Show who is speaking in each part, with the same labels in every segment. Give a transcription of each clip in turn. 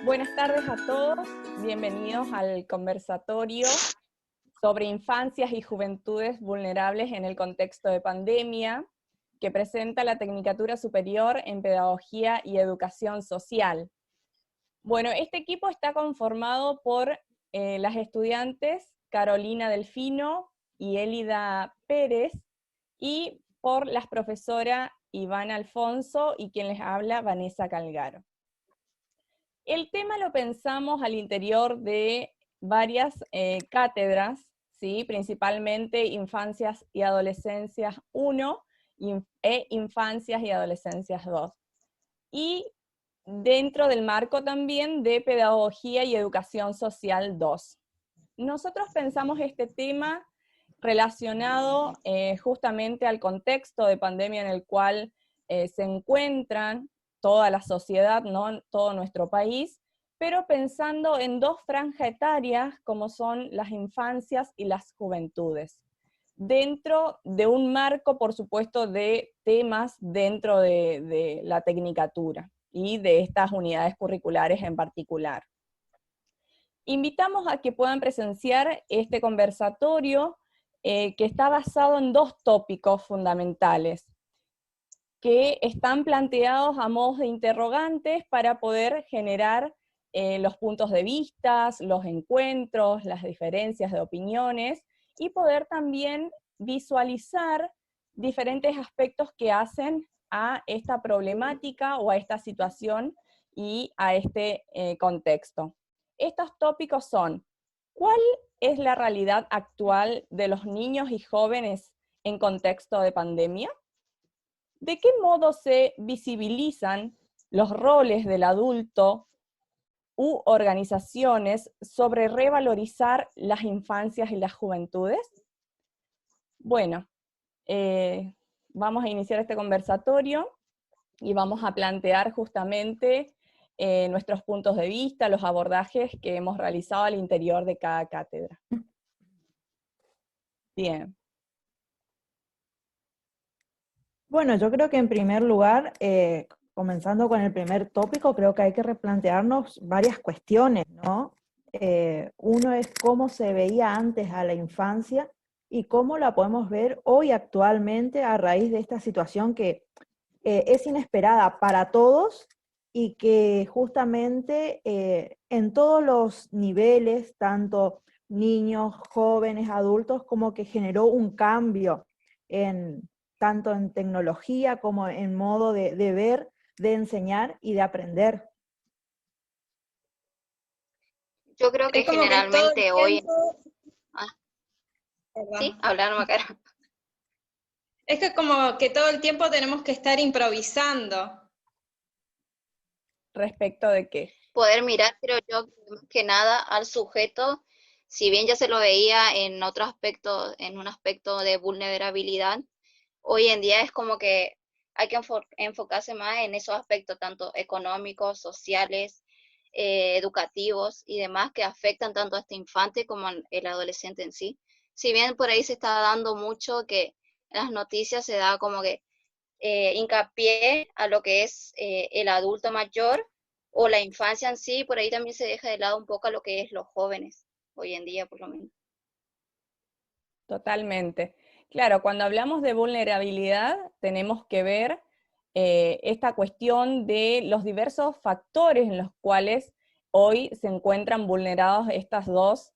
Speaker 1: Buenas tardes a todos, bienvenidos al conversatorio sobre infancias y juventudes vulnerables en el contexto de pandemia, que presenta la Tecnicatura Superior en Pedagogía y Educación Social. Bueno, este equipo está conformado por las estudiantes Carolina Delfino y Élida Pérez, y por las profesoras Ivana Alfonso y quien les habla, Vanessa Calgaro. El tema lo pensamos al interior de varias cátedras, ¿sí? Principalmente Infancias y Adolescencias 1 e Infancias y Adolescencias 2. Y dentro del marco también de Pedagogía y Educación Social 2. Nosotros pensamos este tema relacionado justamente al contexto de pandemia en el cual se encuentran toda la sociedad, ¿no? Todo nuestro país, pero pensando en dos franjas etarias como son las infancias y las juventudes, dentro de un marco, por supuesto, de temas dentro de la tecnicatura y de estas unidades curriculares en particular. Invitamos a que puedan presenciar este conversatorio que está basado en dos tópicos fundamentales, que están planteados a modo de interrogantes para poder generar los puntos de vista, los encuentros, las diferencias de opiniones, y poder también visualizar diferentes aspectos que hacen a esta problemática o a esta situación y a este contexto. Estos tópicos son: ¿cuál es la realidad actual de los niños y jóvenes en contexto de pandemia? ¿De qué modo se visibilizan los roles del adulto u organizaciones sobre revalorizar las infancias y las juventudes? Bueno, vamos a iniciar este conversatorio y vamos a plantear justamente nuestros puntos de vista, los abordajes que hemos realizado al interior de cada cátedra. Bien.
Speaker 2: Bueno, yo creo que en primer lugar, comenzando con el primer tópico, creo que hay que replantearnos varias cuestiones, ¿no? Uno es cómo se veía antes a la infancia y cómo la podemos ver hoy actualmente a raíz de esta situación que es inesperada para todos y que justamente en todos los niveles, tanto niños, jóvenes, adultos, como que generó un cambio tanto en tecnología como en modo de ver, de enseñar y de aprender.
Speaker 3: Yo creo que
Speaker 4: Es como que todo el
Speaker 3: generalmente hoy...
Speaker 4: tiempo,
Speaker 3: Ah, sí,
Speaker 4: perdón.
Speaker 3: hablar Macara.
Speaker 4: Es que como que todo el tiempo tenemos que estar improvisando.
Speaker 1: ¿Respecto de qué?
Speaker 3: Poder mirar, creo yo, más que nada al sujeto, si bien ya se lo veía en otro aspecto, en un aspecto de vulnerabilidad, hoy en día es como que hay que enfocarse más en esos aspectos, tanto económicos, sociales, educativos y demás, que afectan tanto a este infante como al adolescente en sí. Si bien por ahí se está dando mucho que en las noticias se da como que hincapié a lo que es el adulto mayor o la infancia en sí, por ahí también se deja de lado un poco a lo que es los jóvenes, hoy en día por lo menos.
Speaker 1: Totalmente. Claro, cuando hablamos de vulnerabilidad tenemos que ver esta cuestión de los diversos factores en los cuales hoy se encuentran vulnerados estas dos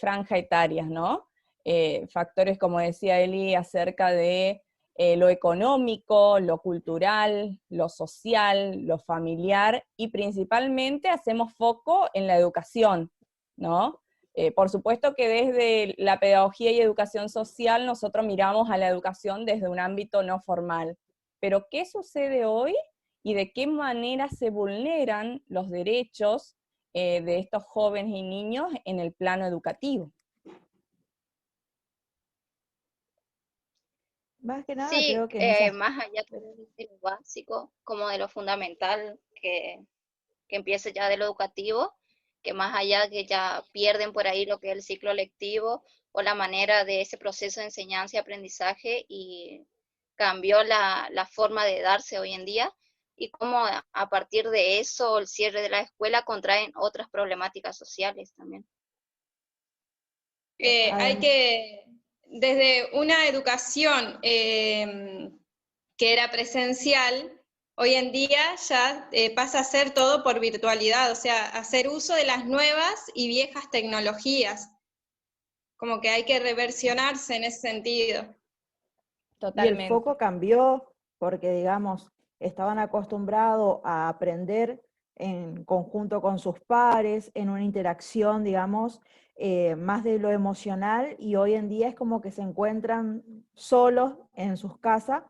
Speaker 1: franjas etarias, ¿no? Factores, como decía Eli, acerca de lo económico, lo cultural, lo social, lo familiar, y principalmente hacemos foco en la educación, ¿no? Por supuesto que desde la pedagogía y educación social nosotros miramos a la educación desde un ámbito no formal. Pero ¿qué sucede hoy y de qué manera se vulneran los derechos de estos jóvenes y niños en el plano educativo?
Speaker 2: Más que nada
Speaker 3: Sí,
Speaker 2: creo que en esas...
Speaker 3: más allá de lo básico, como de lo fundamental, que empiece ya de lo educativo, que más allá que ya pierden por ahí lo que es el ciclo lectivo o la manera de ese proceso de enseñanza y aprendizaje y cambió la forma de darse hoy en día, y cómo a partir de eso, el cierre de la escuela, contraen otras problemáticas sociales también.
Speaker 4: Hay que, desde una educación que era presencial, hoy en día ya pasa a ser todo por virtualidad, o sea, hacer uso de las nuevas y viejas tecnologías. Como que hay que reversionarse en ese sentido.
Speaker 2: Y el
Speaker 1: Totalmente.
Speaker 2: foco cambió porque, digamos, estaban acostumbrados a aprender en conjunto con sus pares, en una interacción, digamos, más de lo emocional, y hoy en día es como que se encuentran solos en sus casas,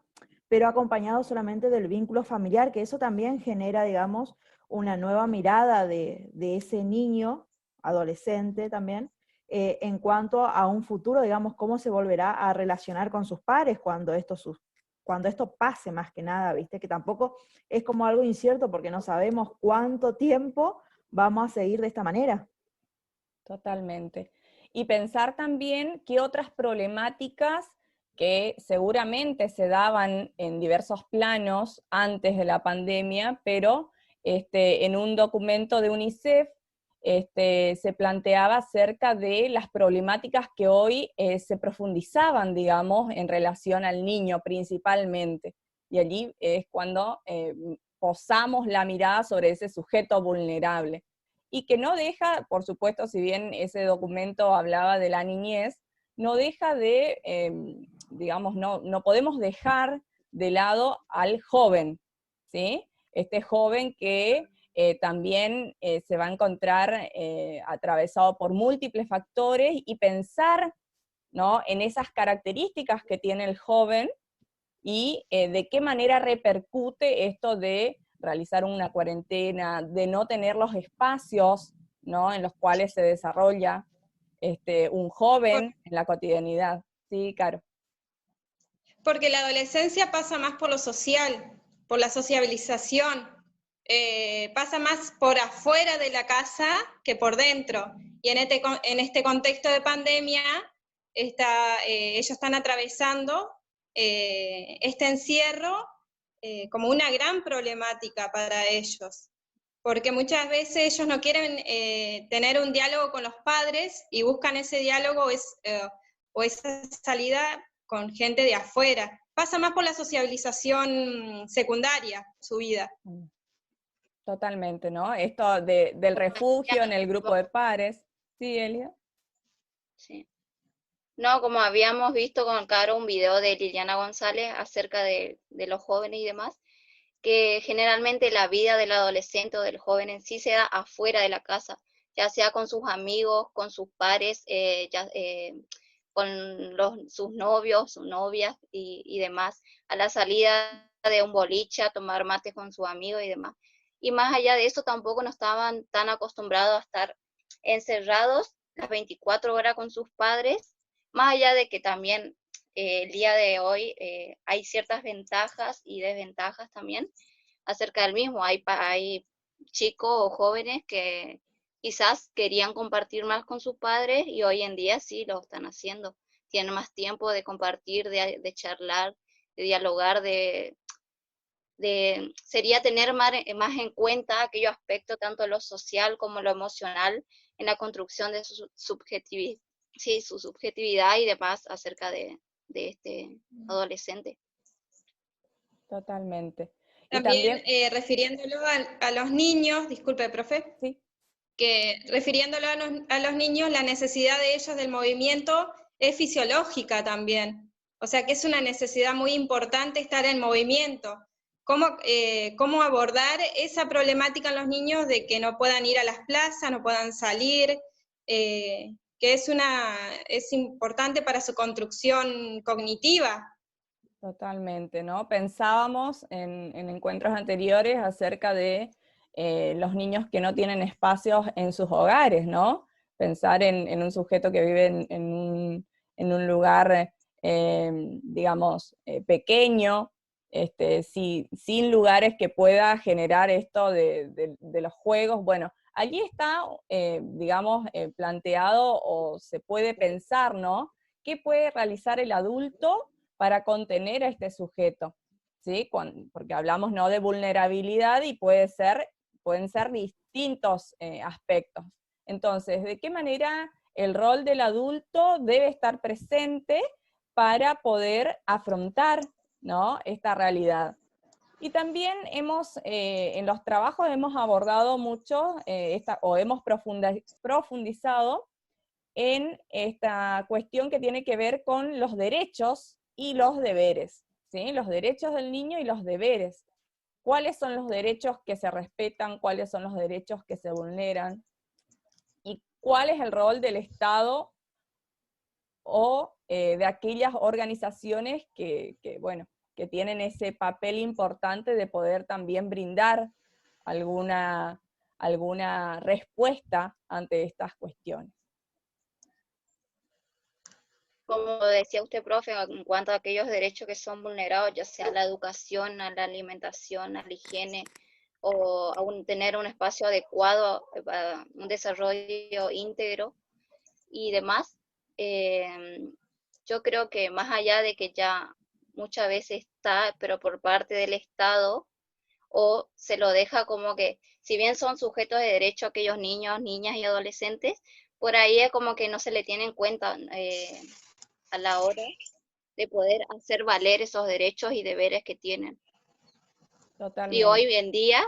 Speaker 2: pero acompañados solamente del vínculo familiar, que eso también genera, digamos, una nueva mirada de ese niño, adolescente también, en cuanto a un futuro, digamos, cómo se volverá a relacionar con sus pares cuando esto pase más que nada, ¿viste? Que tampoco es como algo incierto porque no sabemos cuánto tiempo vamos a seguir de esta manera.
Speaker 1: Totalmente. Y pensar también qué otras problemáticas que seguramente se daban en diversos planos antes de la pandemia, pero en un documento de UNICEF se planteaba acerca de las problemáticas que hoy se profundizaban, digamos, en relación al niño principalmente. Y allí es cuando posamos la mirada sobre ese sujeto vulnerable. Y que no deja, por supuesto, si bien ese documento hablaba de la niñez, no deja de, digamos, no podemos dejar de lado al joven, ¿sí? Este joven que también se va a encontrar atravesado por múltiples factores, y pensar, ¿no?, en esas características que tiene el joven y de qué manera repercute esto de realizar una cuarentena, de no tener los espacios, ¿no?, en los cuales se desarrolla un joven en la cotidianidad. Sí, Caro.
Speaker 4: Porque la adolescencia pasa más por lo social, por la sociabilización, pasa más por afuera de la casa que por dentro. Y en este contexto de pandemia, ellos están atravesando este encierro como una gran problemática para ellos, porque muchas veces ellos no quieren tener un diálogo con los padres y buscan ese diálogo o esa salida con gente de afuera. Pasa más por la sociabilización secundaria, su vida.
Speaker 1: Totalmente, ¿no? Esto del refugio en el grupo de pares. Sí, Elia.
Speaker 3: Sí. No, como habíamos visto con Caro un video de Liliana González acerca de los jóvenes y demás, que generalmente la vida del adolescente o del joven en sí se da afuera de la casa, ya sea con sus amigos, con sus pares, con sus novios, sus novias y demás, a la salida de un boliche, a tomar mates con sus amigos y demás. Y más allá de eso, tampoco no estaban tan acostumbrados a estar encerrados las 24 horas con sus padres, más allá de que también el día de hoy hay ciertas ventajas y desventajas también acerca del mismo. Hay chicos o jóvenes que quizás querían compartir más con sus padres y hoy en día sí lo están haciendo. Tienen más tiempo de compartir, de charlar, de dialogar, sería tener más en cuenta aquellos aspectos, tanto lo social como lo emocional, en la construcción de su subjetividad, sí, su subjetividad y demás acerca de este adolescente.
Speaker 1: Totalmente. Y
Speaker 4: También refiriéndolo a los niños, disculpe, profe,
Speaker 1: sí,
Speaker 4: que refiriéndolo a los niños, la necesidad de ellos del movimiento es fisiológica también. O sea que es una necesidad muy importante estar en movimiento. ¿Cómo abordar esa problemática en los niños de que no puedan ir a las plazas, no puedan salir? Que es importante para su construcción cognitiva.
Speaker 1: totalmente, ¿no? Pensábamos en encuentros anteriores acerca de los niños que no tienen espacios en sus hogares, ¿no? Pensar en un sujeto que vive en un lugar, digamos, pequeño, sin lugares que pueda generar esto de los juegos. Bueno, allí está, digamos, planteado, o se puede pensar, ¿no?, ¿qué puede realizar el adulto para contener a este sujeto? ¿sí? Porque hablamos, ¿no?, de vulnerabilidad y pueden ser distintos aspectos. Entonces, ¿de qué manera el rol del adulto debe estar presente para poder afrontar, ¿no?, esta realidad? Y también en los trabajos hemos abordado mucho, hemos profundizado en esta cuestión que tiene que ver con los derechos y los deberes, ¿sí? Los derechos del niño y los deberes. ¿Cuáles son los derechos que se respetan? ¿Cuáles son los derechos que se vulneran? ¿Y cuál es el rol del Estado o de aquellas organizaciones que tienen ese papel importante de poder también brindar alguna respuesta ante estas cuestiones?
Speaker 3: Como decía usted, profe, en cuanto a aquellos derechos que son vulnerados, ya sea a la educación, a la alimentación, a la higiene, o a tener un espacio adecuado para un desarrollo íntegro y demás, yo creo que más allá de que ya muchas veces está, pero por parte del Estado, o se lo deja como que, si bien son sujetos de derecho aquellos niños, niñas y adolescentes, por ahí es como que no se le tiene en cuenta a la hora de poder hacer valer esos derechos y deberes que tienen.
Speaker 1: Totalmente.
Speaker 3: Y hoy en día,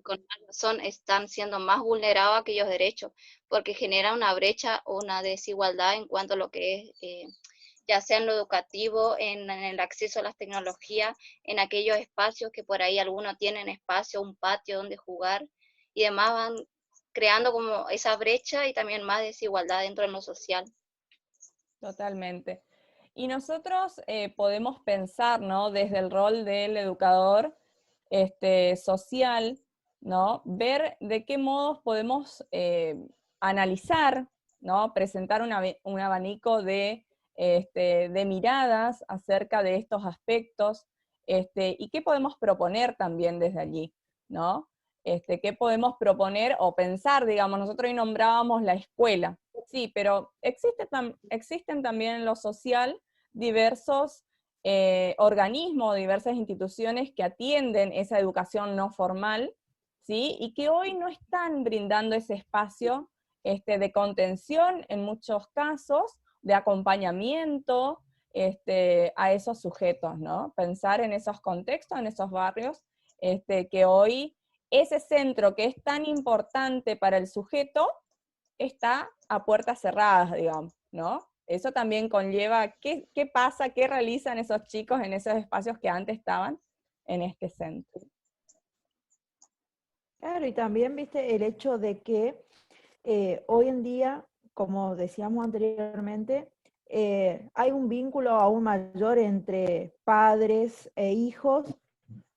Speaker 3: con más razón, están siendo más vulnerados aquellos derechos, porque genera una brecha o una desigualdad en cuanto a lo que es, ya sea en lo educativo, en el acceso a las tecnologías, en aquellos espacios que por ahí algunos tienen espacio, un patio donde jugar, y demás van creando como esa brecha y también más desigualdad dentro de lo social.
Speaker 1: Totalmente. Y nosotros podemos pensar, ¿no?, desde el rol del educador social, ¿no?, ver de qué modos podemos analizar, ¿no?, presentar un abanico de miradas acerca de estos aspectos, y qué podemos proponer también desde allí, ¿no? ¿Qué podemos proponer o pensar? Digamos, nosotros hoy nombrábamos la escuela, sí, pero existen también en lo social diversos organismos, diversas instituciones que atienden esa educación no formal, ¿sí? Y que hoy no están brindando ese espacio de contención en muchos casos, de acompañamiento a esos sujetos, ¿no? Pensar en esos contextos, en esos barrios, que hoy ese centro que es tan importante para el sujeto está a puertas cerradas, digamos, ¿no? Eso también conlleva, ¿qué pasa, qué realizan esos chicos en esos espacios que antes estaban en este centro?
Speaker 2: Claro, y también, viste, el hecho de que hoy en día, como decíamos anteriormente, hay un vínculo aún mayor entre padres e hijos,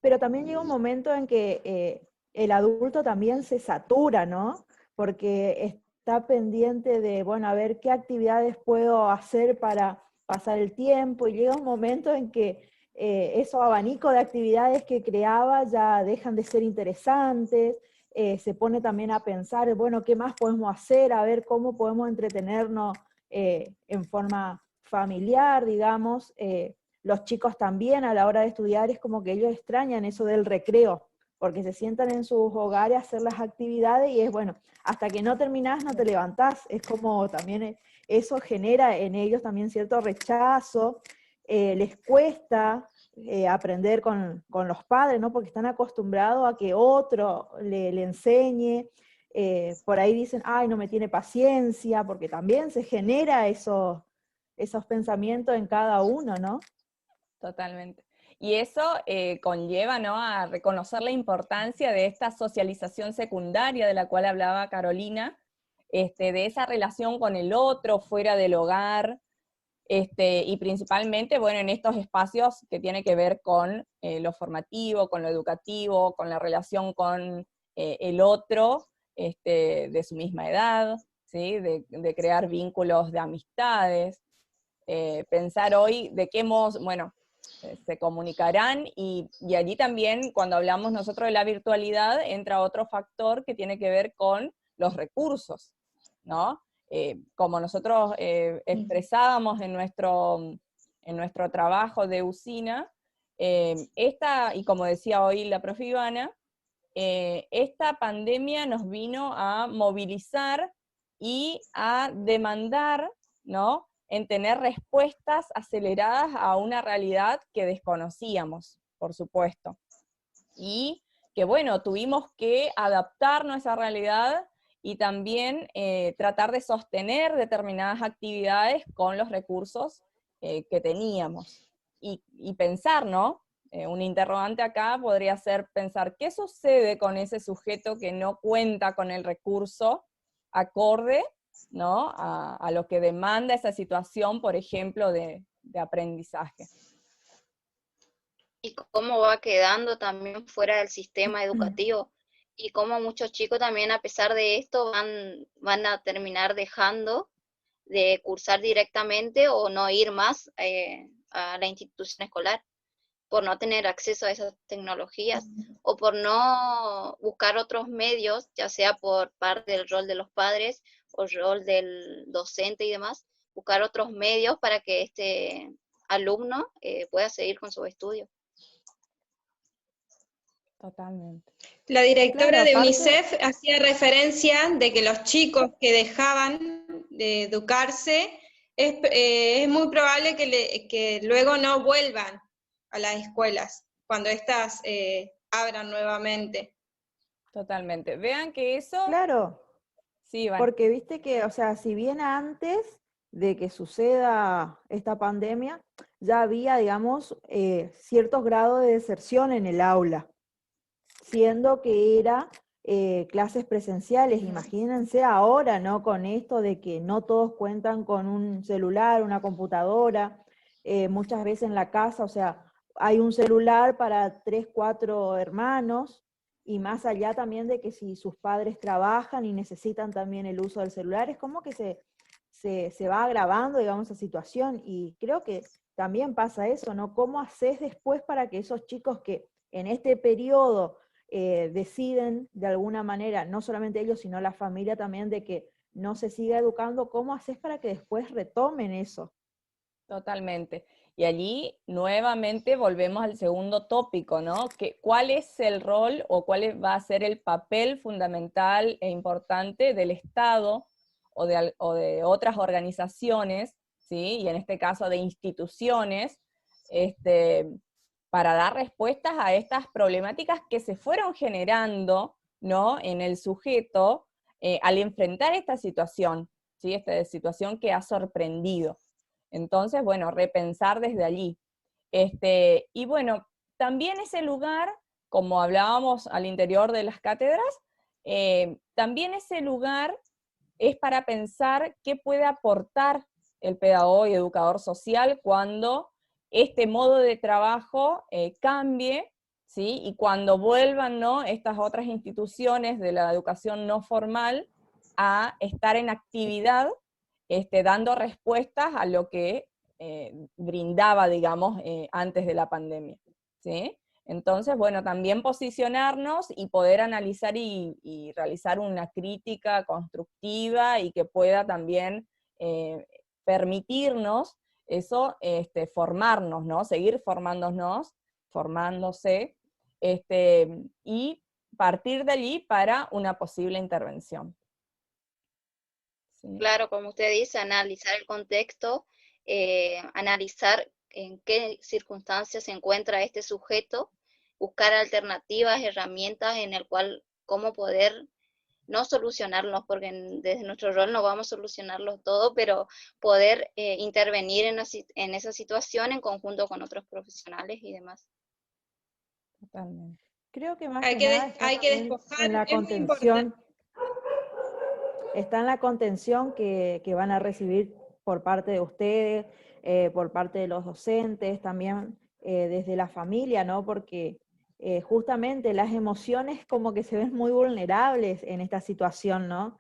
Speaker 2: pero también llega un momento en que el adulto también se satura, ¿no? Porque está pendiente de, bueno, a ver qué actividades puedo hacer para pasar el tiempo, y llega un momento en que esos abanicos de actividades que creaba ya dejan de ser interesantes. Se pone también a pensar, bueno, ¿qué más podemos hacer? A ver cómo podemos entretenernos en forma familiar, digamos. Los chicos también a la hora de estudiar es como que ellos extrañan eso del recreo, porque se sientan en sus hogares a hacer las actividades y es bueno, hasta que no terminás no te levantás. Es como también eso genera en ellos también cierto rechazo, les cuesta aprender con los padres, ¿no? Porque están acostumbrados a que otro le enseñe. Por ahí dicen, ay, no me tiene paciencia, porque también se genera esos pensamientos en cada uno, ¿no?
Speaker 1: Totalmente. Y eso conlleva, ¿no?, a reconocer la importancia de esta socialización secundaria de la cual hablaba Carolina, de esa relación con el otro fuera del hogar, y principalmente, bueno, en estos espacios que tiene que ver con lo formativo, con lo educativo, con la relación con el otro de su misma edad, ¿sí? De crear vínculos de amistades, pensar hoy de qué modo, bueno, se comunicarán, y allí también, cuando hablamos nosotros de la virtualidad, entra otro factor que tiene que ver con los recursos, ¿no? Como nosotros expresábamos en nuestro trabajo de usina, y como decía hoy la profe Ivana, esta pandemia nos vino a movilizar y a demandar, ¿no?, en tener respuestas aceleradas a una realidad que desconocíamos, por supuesto. Y que bueno, tuvimos que adaptarnos a esa realidad y también tratar de sostener determinadas actividades con los recursos que teníamos. Y pensar, ¿no? Un interrogante acá podría ser pensar, ¿qué sucede con ese sujeto que no cuenta con el recurso acorde, ¿no?, a lo que demanda esa situación, por ejemplo, de aprendizaje?
Speaker 3: Y cómo va quedando también fuera del sistema educativo, y cómo muchos chicos también, a pesar de esto, van a terminar dejando de cursar directamente o no ir más a la institución escolar, por no tener acceso a esas tecnologías, o por no buscar otros medios, ya sea por parte del rol de los padres o el rol del docente y demás, buscar otros medios para que este alumno pueda seguir con sus estudios.
Speaker 1: Totalmente.
Speaker 4: La directora
Speaker 2: Claro,
Speaker 4: de
Speaker 2: aparte,
Speaker 4: UNICEF hacía referencia de que los chicos que dejaban de educarse, es muy probable que luego no vuelvan a las escuelas cuando éstas abran nuevamente.
Speaker 1: Totalmente. Vean que eso,
Speaker 2: claro,
Speaker 1: sí, Iván.
Speaker 2: porque viste que, o sea, si bien antes de que suceda esta pandemia, ya había, digamos, ciertos grados de deserción en el aula, siendo que era clases presenciales. Imagínense ahora, ¿no? Con esto de que no todos cuentan con un celular, una computadora, muchas veces en la casa, o sea, hay un celular para 3, 4 hermanos, y más allá también de que si sus padres trabajan y necesitan también el uso del celular, es como que se va agravando, digamos, esa situación, y creo que también pasa eso, ¿no? ¿Cómo haces después para que esos chicos que en este periodo deciden de alguna manera, no solamente ellos, sino la familia también, de que no se siga educando, ¿cómo haces para que después retomen eso?
Speaker 1: Totalmente. Y allí nuevamente volvemos al segundo tópico, ¿no? ¿Cuál es el rol o va a ser el papel fundamental e importante del Estado o de otras organizaciones, ¿sí? Y en este caso de instituciones, para dar respuestas a estas problemáticas que se fueron generando, ¿no?, en el sujeto al enfrentar esta situación, ¿sí? Esta situación que ha sorprendido. Entonces, bueno, repensar desde allí. Y bueno, también ese lugar, como hablábamos al interior de las cátedras, también ese lugar es para pensar qué puede aportar el pedagogo y educador social cuando este modo de trabajo cambie, ¿sí? Y cuando vuelvan, ¿no?, estas otras instituciones de la educación no formal a estar en actividad, dando respuestas a lo que brindaba, digamos, antes de la pandemia, ¿sí? Entonces, bueno, también posicionarnos y poder analizar y realizar una crítica constructiva y que pueda también permitirnos eso, formarnos, ¿no? Seguir formándose, y partir de allí para una posible intervención. ¿Sí?
Speaker 3: Claro, como usted dice, analizar el contexto, analizar en qué circunstancias se encuentra este sujeto, buscar alternativas, herramientas en el cual cómo poder no solucionarlos, porque desde nuestro rol no vamos a solucionarlos todo, pero poder intervenir en esa situación en conjunto con otros profesionales y demás.
Speaker 1: Totalmente.
Speaker 2: Creo que más
Speaker 4: Hay
Speaker 2: que
Speaker 4: que,
Speaker 2: nada está
Speaker 4: hay que
Speaker 2: también
Speaker 4: despojar,
Speaker 2: en la
Speaker 4: es muy importante.
Speaker 2: contención, está en la contención que van a recibir por parte de ustedes, por parte de los docentes, también desde la familia, ¿no? Porque justamente las emociones como que se ven muy vulnerables en esta situación, ¿no?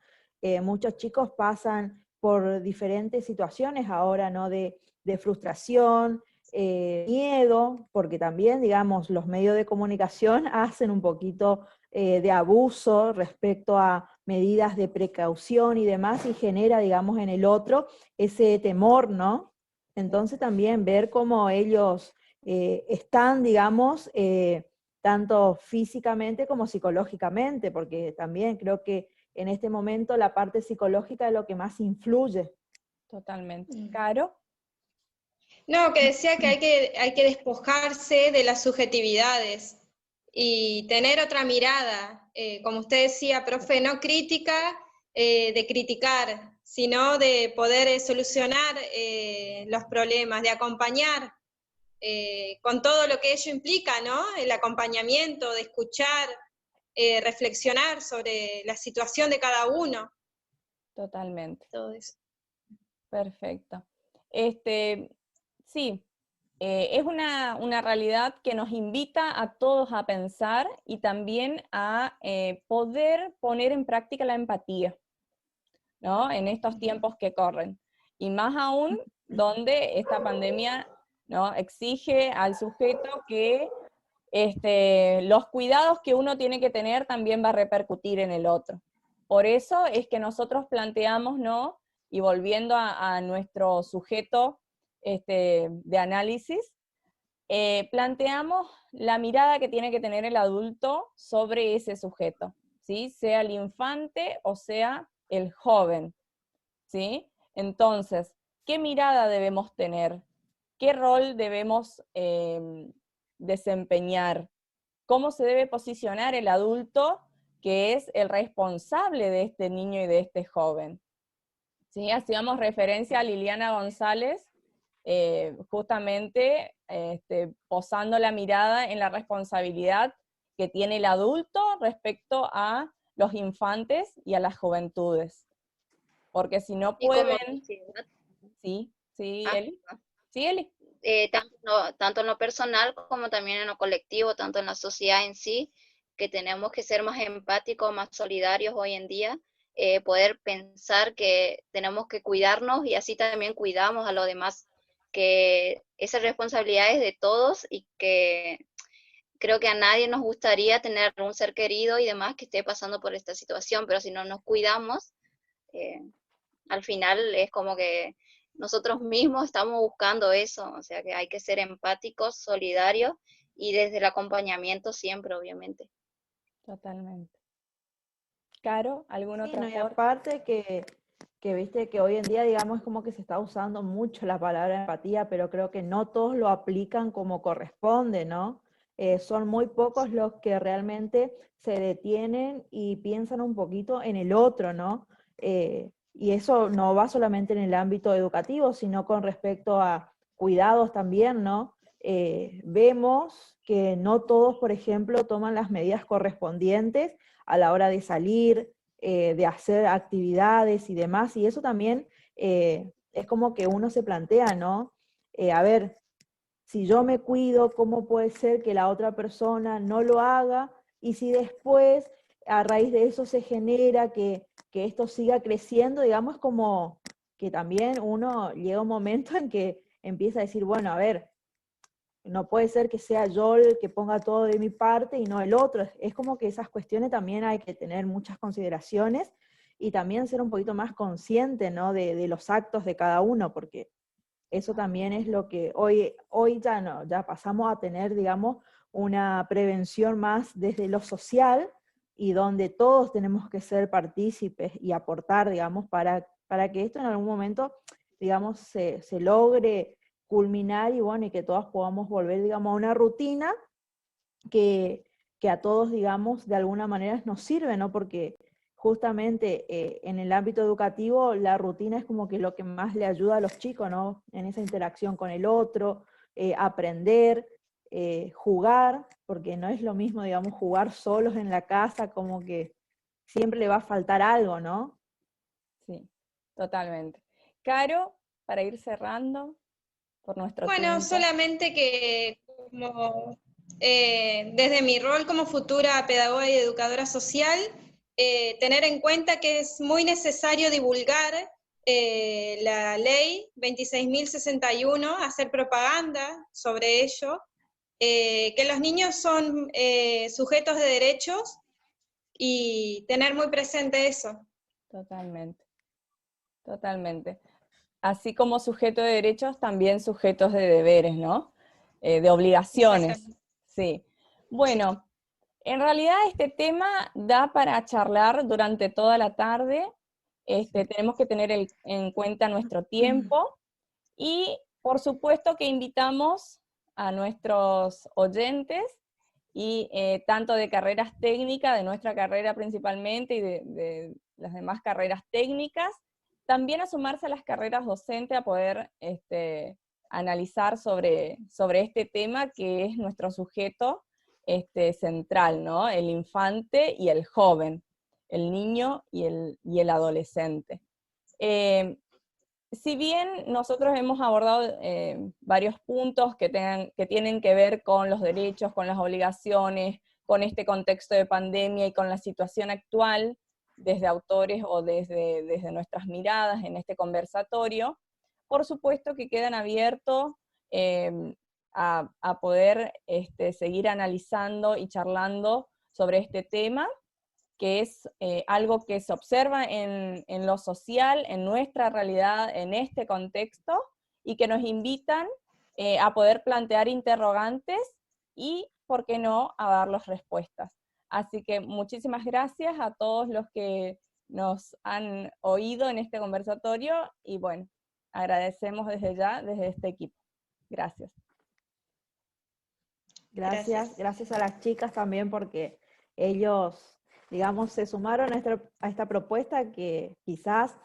Speaker 2: Muchos chicos pasan por diferentes situaciones ahora, ¿no? De frustración, miedo, porque también, digamos, los medios de comunicación hacen un poquito de abuso respecto a medidas de precaución y demás, y genera, digamos, en el otro ese temor, ¿no? Entonces también ver cómo ellos están, digamos, tanto físicamente como psicológicamente, porque también creo que en este momento la parte psicológica es lo que más influye.
Speaker 1: Totalmente. ¿Caro?
Speaker 4: No, que decía que hay que despojarse de las subjetividades y tener otra mirada, como usted decía, profe, no crítica de criticar, sino de poder solucionar los problemas, de acompañar con todo lo que ello implica, ¿no? El acompañamiento, de escuchar, reflexionar sobre la situación de cada uno.
Speaker 1: Totalmente.
Speaker 4: Todo eso.
Speaker 1: Perfecto. Sí, es una realidad que nos invita a todos a pensar y también a poder poner en práctica la empatía, ¿no? En estos tiempos que corren. Y más aún donde esta pandemia, ¿no?, exige al sujeto que los cuidados que uno tiene que tener también va a repercutir en el otro. Por eso es que nosotros planteamos, ¿no?, y volviendo a nuestro sujeto de análisis, planteamos la mirada que tiene que tener el adulto sobre ese sujeto, ¿sí? Sea el infante o sea el joven, ¿sí? Entonces, ¿qué mirada debemos tener? ¿Qué rol debemos desempeñar? ¿Cómo se debe posicionar el adulto que es el responsable de este niño y de este joven? ¿Sí? Hacíamos referencia a Liliana González, justamente posando la mirada en la responsabilidad que tiene el adulto respecto a los infantes y a las juventudes. Porque si no
Speaker 3: Y como
Speaker 1: pueden...
Speaker 3: sociedad,
Speaker 1: Sí, sí,
Speaker 3: ah,
Speaker 1: Eli. Sí, Eli.
Speaker 3: tanto en lo personal como también en lo colectivo, tanto en la sociedad en sí, que tenemos que ser más empáticos, más solidarios hoy en día, poder pensar que tenemos que cuidarnos y así también cuidamos a los demás, que esa responsabilidad es de todos y que creo que a nadie nos gustaría tener un ser querido y demás que esté pasando por esta situación, pero si no nos cuidamos, eh, al final es como que nosotros mismos estamos buscando eso, o sea que hay que ser empáticos, solidarios y desde el acompañamiento siempre, obviamente.
Speaker 1: Totalmente. Caro, ¿alguna
Speaker 2: Sí,
Speaker 1: otra
Speaker 2: no, y
Speaker 1: forma?
Speaker 2: aparte que viste que hoy en día, digamos, es como que se está usando mucho la palabra empatía, pero creo que no todos lo aplican como corresponde, ¿no? Son muy pocos los que realmente se detienen y piensan un poquito en el otro, ¿no? Y eso no va solamente en el ámbito educativo, sino con respecto a cuidados también, ¿no? Vemos que no todos, por ejemplo, toman las medidas correspondientes a la hora de salir, de hacer actividades y demás, y eso también es como que uno se plantea, ¿no? A ver, si yo me cuido, ¿cómo puede ser que la otra persona no lo haga? Y si después, a raíz de eso, se genera que esto siga creciendo, digamos, como que también uno llega a un momento en que empieza a decir, bueno, a ver, no puede ser que sea yo el que ponga todo de mi parte y no el otro. Es como que esas cuestiones también hay que tener muchas consideraciones y también ser un poquito más consciente, ¿no?, de los actos de cada uno, porque eso también es lo que hoy ya no, ya pasamos a tener, digamos, una prevención más desde lo social y donde todos tenemos que ser partícipes y aportar, digamos, para que esto en algún momento, digamos, se logre culminar y bueno, y que todas podamos volver, digamos, a una rutina que, que a todos, digamos, de alguna manera nos sirve, ¿no? Porque justamente en el ámbito educativo la rutina es como que lo que más le ayuda a los chicos, ¿no? En esa interacción con el otro, aprender, jugar, porque no es lo mismo, digamos, jugar solos en la casa, como que siempre le va a faltar algo, ¿no?
Speaker 1: Sí, totalmente. Caro, para ir cerrando por nuestro
Speaker 4: Bueno,
Speaker 1: tiempo.
Speaker 4: solamente que como, desde mi rol como futura pedagoga y educadora social, tener en cuenta que es muy necesario divulgar la ley 26.061, hacer propaganda sobre ello, que los niños son sujetos de derechos y tener muy presente eso.
Speaker 1: Totalmente, totalmente. Así como sujeto de derechos, también sujetos de deberes, ¿no? de obligaciones.
Speaker 4: Exactamente.
Speaker 1: Sí. Bueno, en realidad este tema da para charlar durante toda la tarde. Tenemos que tener en cuenta nuestro tiempo y por supuesto que invitamos a nuestros oyentes y tanto de carreras técnicas, de nuestra carrera principalmente y de las demás carreras técnicas, también a sumarse a las carreras docentes a poder analizar sobre este tema que es nuestro sujeto central, ¿no? El infante y el joven, el niño y el adolescente. Si bien nosotros hemos abordado varios puntos que tienen que ver con los derechos, con las obligaciones, con este contexto de pandemia y con la situación actual, desde autores o desde nuestras miradas en este conversatorio, por supuesto que quedan abiertos a poder seguir analizando y charlando sobre este tema, que es algo que se observa en lo social, en nuestra realidad, en este contexto, y que nos invitan a poder plantear interrogantes y, ¿por qué no?, a dar las respuestas. Así que muchísimas gracias a todos los que nos han oído en este conversatorio, y bueno, agradecemos desde ya, desde este equipo. Gracias.
Speaker 2: Gracias a las chicas también porque ellos, digamos, se sumaron a esta propuesta que quizás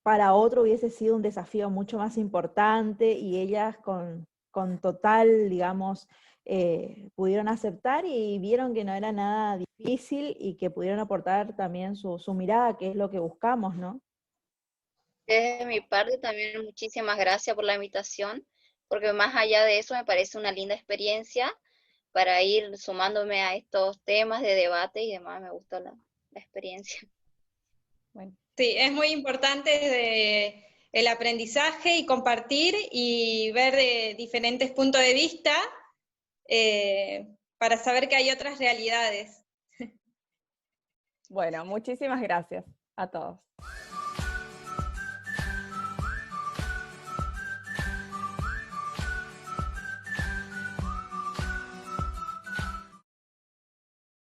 Speaker 2: para otro hubiese sido un desafío mucho más importante y ellas con total, digamos, pudieron aceptar y vieron que no era nada difícil y que pudieron aportar también su mirada, que es lo que buscamos, ¿no?
Speaker 3: De mi parte también muchísimas gracias por la invitación, porque más allá de eso me parece una linda experiencia para ir sumándome a estos temas de debate y demás. Me gusta la experiencia.
Speaker 1: Bueno.
Speaker 4: Sí, es muy importante el aprendizaje y compartir y ver de diferentes puntos de vista para saber que hay otras realidades.
Speaker 1: Bueno, muchísimas gracias a todos.